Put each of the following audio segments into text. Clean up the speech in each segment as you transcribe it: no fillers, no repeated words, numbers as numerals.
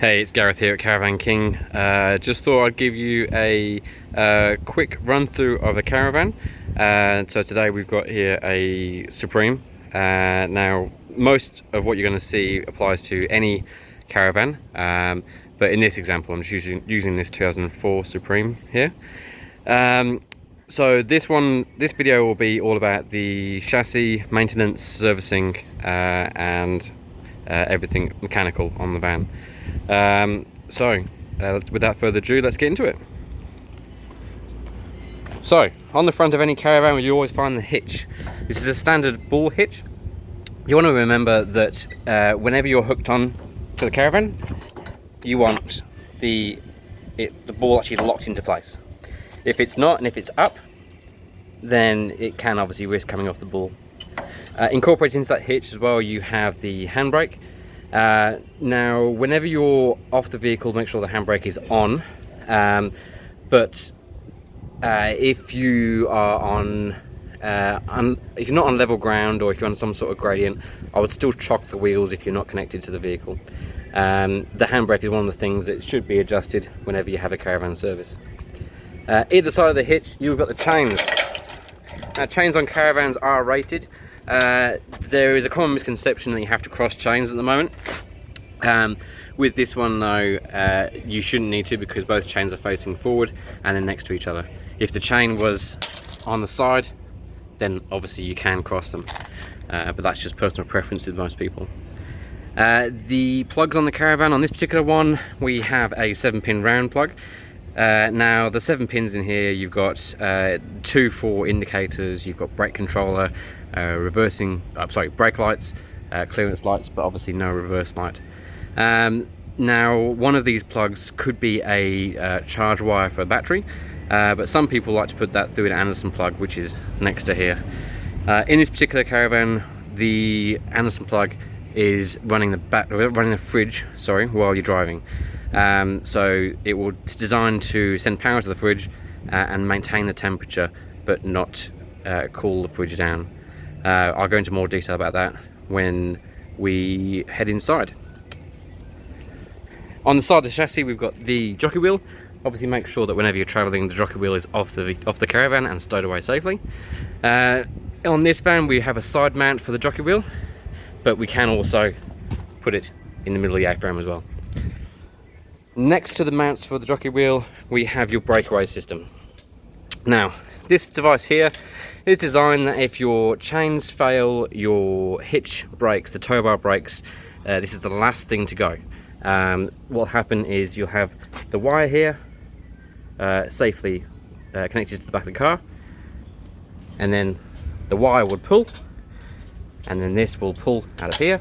Hey, it's Gareth here at Caravan King. Just thought I'd give you a quick run through of a caravan. So today we've got here a Supreme. Now most of what you're going to see applies to any caravan, but in this example I'm just using this 2004 Supreme here. So this video will be all about the chassis, maintenance, servicing, and everything mechanical on the van. Without further ado, let's get into it. So on the front of any caravan you always find the hitch. This is a standard ball hitch. You want to remember that whenever you're hooked on to the caravan, you want the ball actually locked into place. If it's not, and if it's up, then it can obviously risk coming off the ball. Incorporated into that hitch as well, you have the handbrake. Now whenever you're off the vehicle, make sure the handbrake is on, but if you are if you're not on level ground, or if you're on some sort of gradient, I would still chock the wheels if you're not connected to the vehicle. The handbrake is one of the things that should be adjusted whenever you have a caravan service. Either side of the hitch you've got the chains. Now chains on caravans are rated. There is a common misconception that you have to cross chains at the moment. With this one though, you shouldn't need to, because both chains are facing forward and then next to each other. If the chain was on the side, then obviously you can cross them, but that's just personal preference with most people. The plugs on the caravan, on this particular one we have a 7-pin round plug. Now the 7 pins in here, you've got 2 for indicators, you've got brake controller, brake lights, clearance lights, but obviously no reverse light. Now one of these plugs could be a charge wire for a battery, but some people like to put that through an Anderson plug, which is next to here. In this particular caravan, the Anderson plug is running the fridge, while you're driving. So it's designed to send power to the fridge and maintain the temperature, but not cool the fridge down. I'll go into more detail about that when we head inside. On the side of the chassis we've got the jockey wheel. Obviously make sure that whenever you're travelling, the jockey wheel is off the caravan and stowed away safely. On this van we have a side mount for the jockey wheel, but we can also put it in the middle of the A-frame as well. Next to the mounts for the jockey wheel we have your breakaway system. Now this device here is designed that if your chains fail, your hitch breaks, the tow bar breaks, this is the last thing to go. What will happen is you'll have the wire here safely connected to the back of the car, and then the wire would pull, and then this will pull out of here,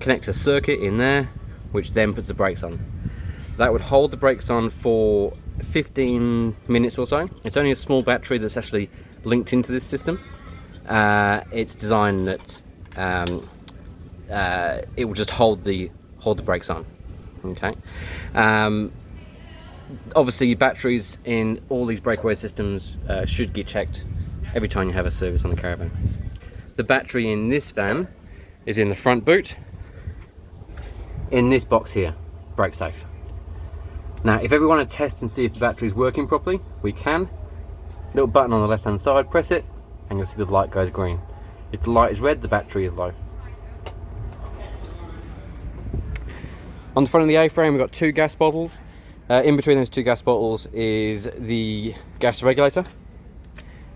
connect a circuit in there, which then puts the brakes on. That would hold the brakes on for 15 minutes or so. It's only a small battery that's actually linked into this system. It's designed that it will just hold the brakes on. Okay. Obviously batteries in all these breakaway systems should get checked every time you have a service on the caravan. The battery in this van is in the front boot, in this box here, brake safe. Now if ever want to test and see if the battery is working properly, we can. Little button on the left hand side, press it and you'll see the light goes green. If the light is red, the battery is low. On the front of the A-frame we've got 2 gas bottles. In between those 2 gas bottles is the gas regulator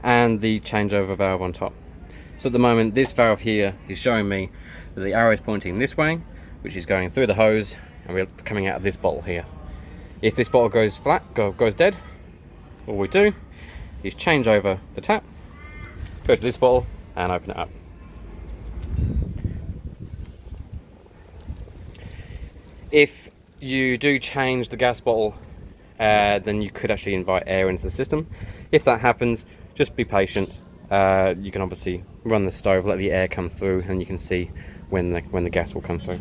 and the changeover valve on top. So at the moment this valve here is showing me that the arrow is pointing this way, which is going through the hose, and we're coming out of this bottle here. If this bottle goes flat, goes dead, all we do is change over the tap, go to this bottle and open it up. If you do change the gas bottle, then you could actually invite air into the system. If that happens, just be patient. You can obviously run the stove, let the air come through, and you can see when the gas will come through.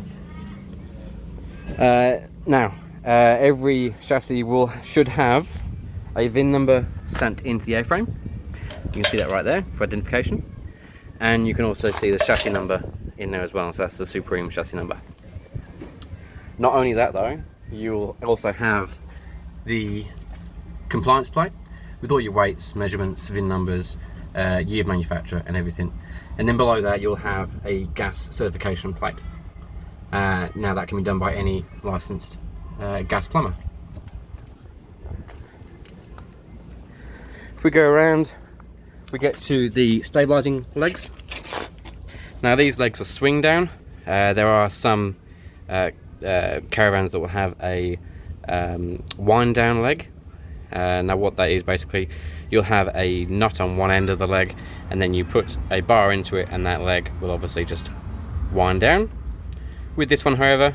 Now every chassis should have a VIN number stamped into the A-frame. You can see that right there for identification, and you can also see the chassis number in there as well. So that's the Supreme chassis number. Not only that though, you'll also have the compliance plate with all your weights, measurements, VIN numbers, year of manufacture and everything. And then below that you'll have a gas certification plate. Now that can be done by any licensed gas plumber. If we go around, we get to the stabilizing legs. Now these legs are swing down. There are some caravans that will have a wind down leg. Now what that is, basically you'll have a nut on one end of the leg and then you put a bar into it and that leg will obviously just wind down. With this one however,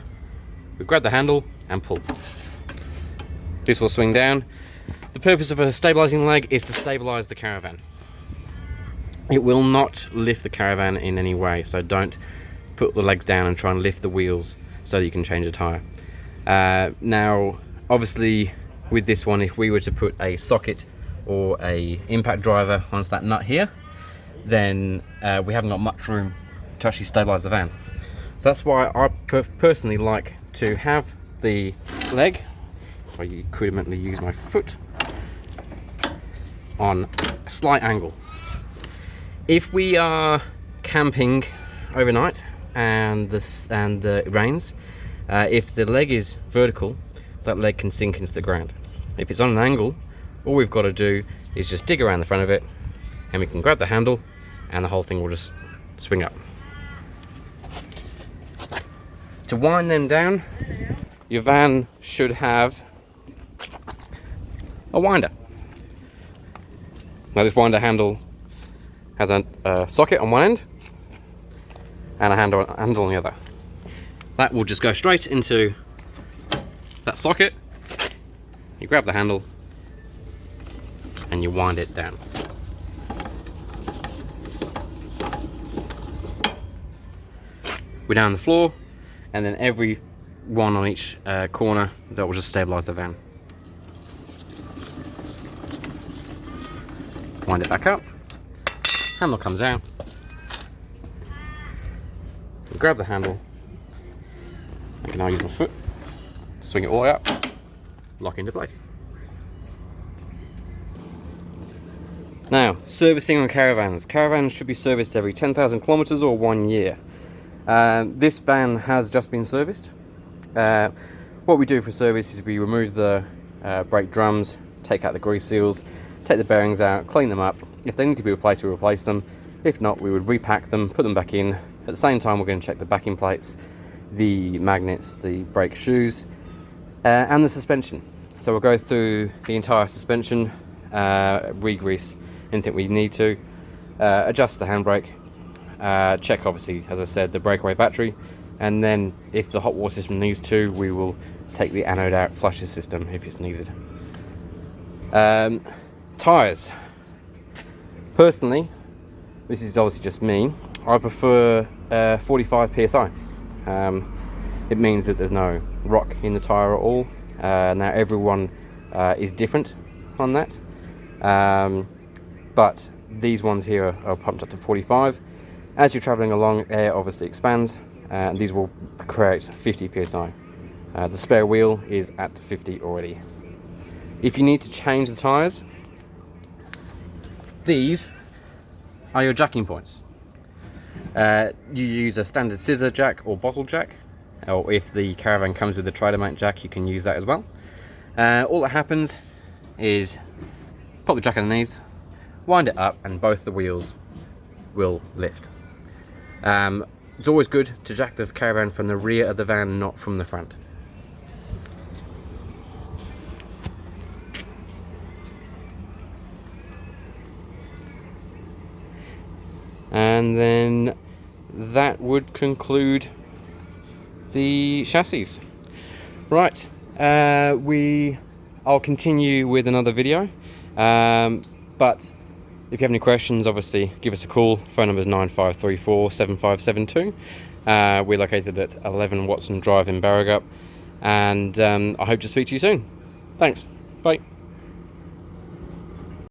we grab the handle and pull. This will swing down. The purpose of a stabilizing leg is to stabilize the caravan. It will not lift the caravan in any way, so don't put the legs down and try and lift the wheels so that you can change the tire. Now obviously with this one, if we were to put a socket or a impact driver onto that nut here, then we haven't got much room to actually stabilize the van. So that's why I personally like to have the leg, if I crudely use my foot, on a slight angle. If we are camping overnight and it rains, if the leg is vertical, that leg can sink into the ground. If it's on an angle, all we've got to do is just dig around the front of it and we can grab the handle and the whole thing will just swing up. To wind them down, your van should have a winder. Now this winder handle has a socket on one end and a handle on the other. That will just go straight into that socket. You grab the handle and you wind it down. We're down the floor, and then every one on each corner, that will just stabilize the van. Wind it back up, handle comes out, grab the handle, I can now use my foot, swing it all the way up, lock into place. Now, servicing on caravans. Caravans should be serviced every 10,000 kilometers or 1 year. This van has just been serviced. What we do for service is we remove the brake drums, take out the grease seals, take the bearings out, clean them up. If they need to be replaced, we replace them. If not, we would repack them, put them back in. At the same time, we're going to check the backing plates, the magnets, the brake shoes, and the suspension. So we'll go through the entire suspension, re-grease anything we need to, adjust the handbrake, check obviously, as I said, the breakaway battery, and then if the hot water system needs to, we will take the anode out, flush the system if it's needed. Tyres. Personally, this is obviously just me, I prefer 45 psi. It means that there's no rock in the tyre at all. Now everyone is different on that, but these ones here are pumped up to 45. As you're traveling along, air obviously expands, and these will create 50 psi. The spare wheel is at 50 already. If you need to change the tyres, these are your jacking points. You use a standard scissor jack or bottle jack, or if the caravan comes with a Tridemount jack, you can use that as well. All that happens is pop the jack underneath, wind it up, and both the wheels will lift. It's always good to jack the caravan from the rear of the van, not from the front. And then that would conclude the chassis. Right, I'll continue with another video, but if you have any questions, obviously give us a call. Phone number is 9534 7572. We're located at 11 Watson Drive in Barrowgup, and I hope to speak to you soon. Thanks, bye.